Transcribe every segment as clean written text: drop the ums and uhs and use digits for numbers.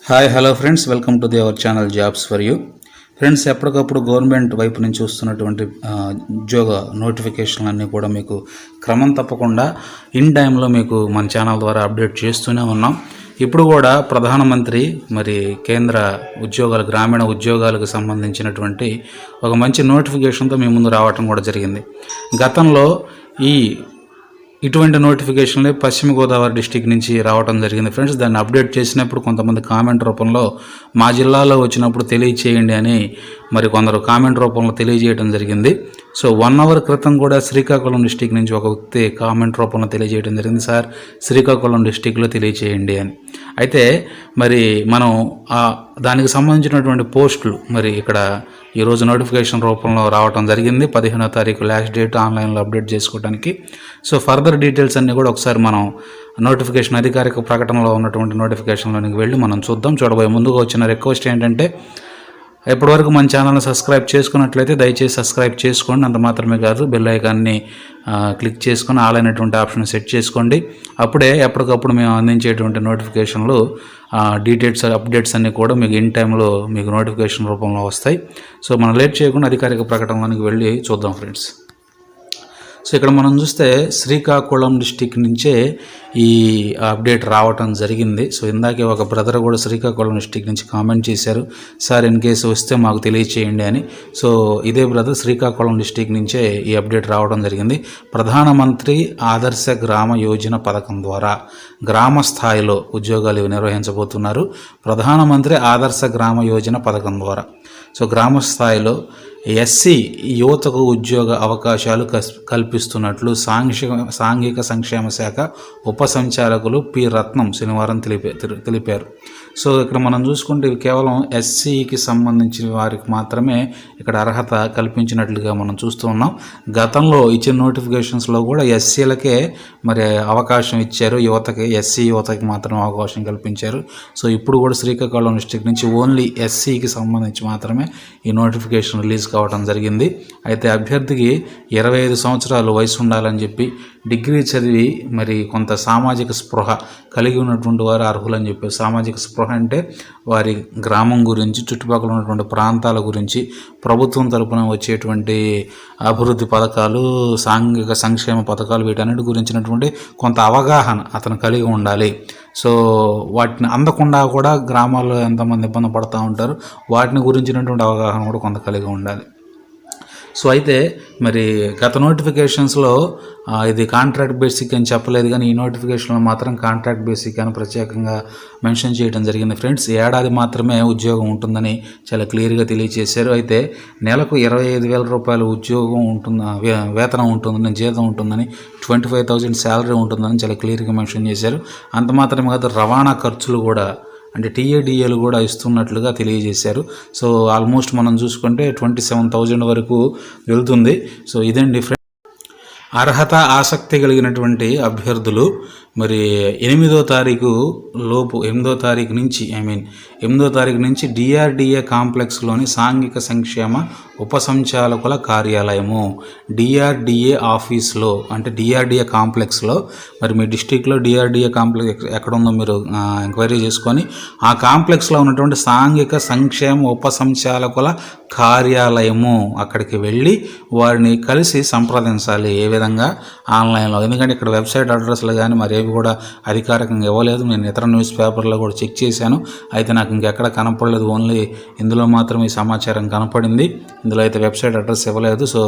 Hi hello friends, welcome to our channel jobs for you. Friends, ఎప్పటికప్పుడు government వైపు నుంచి వస్తున్నటువంటి ఉద్యోగ నోటిఫికేషన్లు అన్నీ కూడా మీకు క్రమం తప్పకుండా ఇన్ టైంలో మీకు మన ఛానల్ ద్వారా అప్డేట్ చేస్తూనే ఉన్నాం. ఇప్పుడు కూడా ప్రధానమంత్రి మరి కేంద్ర ఉద్యోగాలు, గ్రామీణ ఉద్యోగాలకు సంబంధించినటువంటి ఒక మంచి నోటిఫికేషన్తో మీ ముందు రావటం కూడా జరిగింది. గతంలో ఇటువంటి నోటిఫికేషన్లే పశ్చిమ గోదావరి డిస్టిక్ నుంచి రావడం జరిగింది ఫ్రెండ్స్. దాన్ని అప్డేట్ చేసినప్పుడు కొంతమంది కామెంట్ రూపంలో మా జిల్లాలో వచ్చినప్పుడు తెలియచేయండి అని మరి కొందరు కామెంట్ రూపంలో తెలియజేయడం జరిగింది. సో 1 అవర్ క్రితం కూడా శ్రీకాకుళం డిస్టిక్ నుంచి ఒక వ్యక్తి కామెంట్ రూపంలో తెలియజేయడం జరిగింది, సార్ శ్రీకాకుళం డిస్టిక్లో తెలియచేయండి అని. అయితే మరి మనం దానికి సంబంధించినటువంటి పోస్టులు మరి ఇక్కడ ఈరోజు నోటిఫికేషన్ రూపంలో రావడం జరిగింది. 15వ తారీఖు లాస్ట్ డేట్ ఆన్లైన్లో అప్డేట్ చేసుకోవడానికి. సో ఫర్దర్ డీటెయిల్స్ అన్నీ కూడా ఒకసారి మనం నోటిఫికేషన్ అధికారిక ప్రకటనలో ఉన్నటువంటి నోటిఫికేషన్లోనికి వెళ్ళి మనం చూడబోయే ముందుగా వచ్చిన రిక్వెస్ట్ ఏంటంటే, ఇప్పటివరకు మన ఛానల్ని సబ్స్క్రైబ్ చేసుకున్నట్లయితే దయచేసి సబ్స్క్రైబ్ చేసుకోండి. అంత మాత్రమే కాదు, బెల్ ఐకాన్ని క్లిక్ చేసుకొని ఆల్ అయినటువంటి ఆప్షన్ సెట్ చేసుకోండి. అప్పుడే ఎప్పటికప్పుడు మేము అందించేటువంటి నోటిఫికేషన్లు డీటెయిల్స్ అప్డేట్స్ అన్నీ కూడా మీకు ఇన్ టైంలో మీకు నోటిఫికేషన్ రూపంలో వస్తాయి. సో మనం లేట్ చేయకుండా అధికారిక ప్రకటనలోనికి వెళ్ళి చూద్దాం ఫ్రెండ్స్. సో ఇక్కడ మనం చూస్తే శ్రీకాకుళం డిస్టిక్ నుంచే ఈ అప్డేట్ రావటం జరిగింది. సో ఇందాకే ఒక బ్రదర్ కూడా శ్రీకాకుళం డిస్టిక్ నుంచి కామెంట్ చేశారు, సార్ ఇన్ కేసు వస్తే మాకు తెలియచేయండి అని. సో ఇదే బ్రదర్ శ్రీకాకుళం డిస్టిక్ నుంచే ఈ అప్డేట్ రావడం జరిగింది. ప్రధానమంత్రి ఆదర్శ గ్రామ యోజన పథకం ద్వారా గ్రామ స్థాయిలో ఉద్యోగాలు నిర్వహించబోతున్నారు. ప్రధానమంత్రి ఆదర్శ గ్రామ యోజన పథకం ద్వారా సో గ్రామ స్థాయిలో ఎస్సీ యువతకు ఉద్యోగ అవకాశాలు కల్పిస్తున్నట్లు సాంఘిక సంక్షేమ శాఖ ఉప సంచాలకులు పి రత్నం శనివారం తెలిపారు. సో ఇక్కడ మనం చూసుకుంటే ఇవి కేవలం ఎస్సీకి సంబంధించిన వారికి మాత్రమే ఇక్కడ అర్హత కల్పించినట్లుగా మనం చూస్తూ ఉన్నాం. గతంలో ఇచ్చిన నోటిఫికేషన్స్లో కూడా ఎస్సీలకే మరి అవకాశం ఇచ్చారు, ఎస్సీ యువతకి మాత్రం అవకాశం కల్పించారు. సో ఇప్పుడు కూడా శ్రీకాకుళం డిస్ట్రిక్ట్ నుంచి ఓన్లీ ఎస్సీకి సంబంధించి మాత్రమే ఈ నోటిఫికేషన్ రిలీజ్ కావడం జరిగింది. అయితే అభ్యర్థికి 25 సంవత్సరాలు వయసు ఉండాలని చెప్పి, డిగ్రీ చదివి మరి కొంత సామాజిక స్పృహ కలిగి ఉన్నటువంటి వారు అర్హులని చెప్పి, సామాజిక స్పృహ అంటే వారి గ్రామం గురించి, చుట్టుపక్కల ఉన్నటువంటి ప్రాంతాల గురించి, ప్రభుత్వం తరపున వచ్చేటువంటి అభివృద్ధి పథకాలు, సాంఘిక సంక్షేమ పథకాలు, వీటన్నిటి గురించినటువంటి కొంత అవగాహన అతను కలిగి ఉండాలి. సో వాటిని అందకుండా కూడా గ్రామాల్లో ఎంతమంది ఇబ్బంది పడుతూ ఉంటారు, వాటిని గురించినటువంటి అవగాహన కూడా కొంత కలిగి ఉండాలి. సో అయితే మరి గత నోటిఫికేషన్స్లో ఇది కాంట్రాక్ట్ బేసిక్ అని చెప్పలేదు, కానీ ఈ నోటిఫికేషన్లో మాత్రం కాంట్రాక్ట్ బేసిక్ అని ప్రత్యేకంగా మెన్షన్ చేయడం జరిగింది ఫ్రెండ్స్. ఏడాది మాత్రమే ఉద్యోగం ఉంటుందని చాలా క్లియర్గా తెలియజేశారు. అయితే నెలకు 25,000 రూపాయలు ఉద్యోగం వేతనం ఉంటుందని, జీతం ఉంటుందని, 25,000 శాలరీ ఉంటుందని చాలా క్లియర్గా మెన్షన్ చేశారు. అంత మాత్రమే కాదు, రవాణా ఖర్చులు కూడా అంటే టీఏడిఏలు కూడా ఇస్తున్నట్లుగా తెలియజేశారు. సో ఆల్మోస్ట్ మనం చూసుకుంటే 27,000 వరకు వెళ్తుంది. సో ఇదేం డిఫరెంట్. అర్హత ఆసక్తి కలిగినటువంటి అభ్యర్థులు మరి 8వ తారీఖు లోపు 8వ తారీఖు నుంచి డిఆర్డిఏ కాంప్లెక్స్లోని సాంఘిక సంక్షేమ ఉప సంచాలకుల కార్యాలయము, డిఆర్డిఏ ఆఫీస్లో అంటే డిఆర్డిఏ కాంప్లెక్స్లో, మరి మీ డిస్టిక్లో డిఆర్డిఏ కాంప్లెక్స్ ఎక్కడుందో మీరు ఎంక్వైరీ చేసుకొని ఆ కాంప్లెక్స్లో ఉన్నటువంటి సాంఘిక సంక్షేమ ఉప సంచాలకుల కార్యాలయము అక్కడికి వెళ్ళి వారిని కలిసి సంప్రదించాలి. ఏ విధంగా? ఆన్లైన్లో. ఎందుకంటే ఇక్కడ వెబ్సైట్ అడ్రస్లు కానీ మరి ఏవి కూడా అధికారికంగా ఇవ్వలేదు. నేను ఇతర న్యూస్ పేపర్లో కూడా చెక్ చేశాను, అయితే నాకు ఇంకెక్కడ కనపడలేదు. ఓన్లీ ఇందులో మాత్రం ఈ సమాచారం కనపడింది, ఇందులో అయితే వెబ్సైట్ అడ్రస్ ఇవ్వలేదు. సో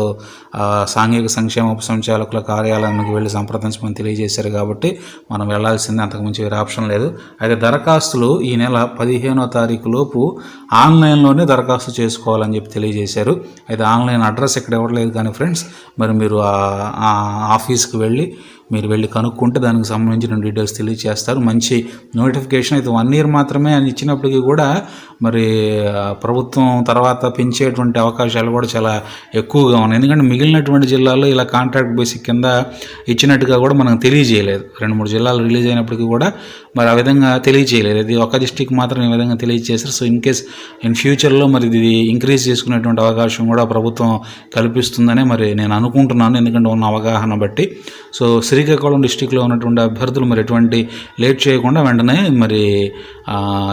సాంఘిక సంక్షేమ ఉప సంచాలకుల కార్యాలయానికి వెళ్ళి సంప్రదించమని తెలియజేశారు కాబట్టి మనం వెళ్లాల్సిందే, అంతకుమించి వేరే ఆప్షన్ లేదు. అయితే దరఖాస్తులు ఈ నెల 15వ తారీఖు లోపు ఆన్లైన్లోనే దరఖాస్తు చేసుకోవాలని చెప్పి తెలియజేశారు. అయితే ఆన్లైన్ అడ్రస్ ఇక్కడ ఇవ్వట్లేదు, కానీ ఫ్రెండ్స్ మరి మీరు ఆ ఆఫీస్కి వెళ్ళి కనుక్కుంటే దానికి సంబంధించిన డీటెయిల్స్ తెలియజేస్తారు. మంచి నోటిఫికేషన్. అయితే 1 ఇయర్ మాత్రమే అని ఇచ్చినప్పటికీ కూడా మరి ప్రభుత్వం తర్వాత పెంచేటువంటి అవకాశాలు కూడా చాలా ఎక్కువగా ఉన్నాయి. ఎందుకంటే మిగిలినటువంటి జిల్లాల్లో ఇలా కాంట్రాక్ట్ బేసిక్ కింద ఇచ్చినట్టుగా కూడా మనకు తెలియజేయలేదు. 2-3 జిల్లాలు రిలీజ్ అయినప్పటికీ కూడా మరి ఆ విధంగా తెలియచేయలేదు. ఇది ఒక డిస్టిక్ మాత్రం ఈ విధంగా తెలియజేశారు. సో ఇన్ కేస్ ఇన్ ఫ్యూచర్లో మరి ఇది ఇంక్రీజ్ చేసుకునేటువంటి అవకాశం కూడా ప్రభుత్వం కల్పిస్తుందనే మరి నేను అనుకుంటున్నాను, ఎందుకంటే ఉన్న అవగాహన బట్టి. సో శ్రీకాకుళం డిస్టిక్లో ఉన్నటువంటి అభ్యర్థులు మరి ఎటువంటి లేట్ చేయకుండా వెంటనే మరి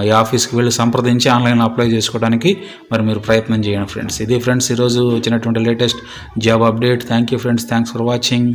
ఈ ఆఫీస్కి వెళ్ళి సంప్రదించి ఆన్లైన్లో అప్లై చేసుకోవడానికి మరి మీరు ప్రయత్నం చేయండి ఫ్రెండ్స్. ఇది ఫ్రెండ్స్ ఈరోజు వచ్చినటువంటి latest job update. Thank you friends, thanks for watching.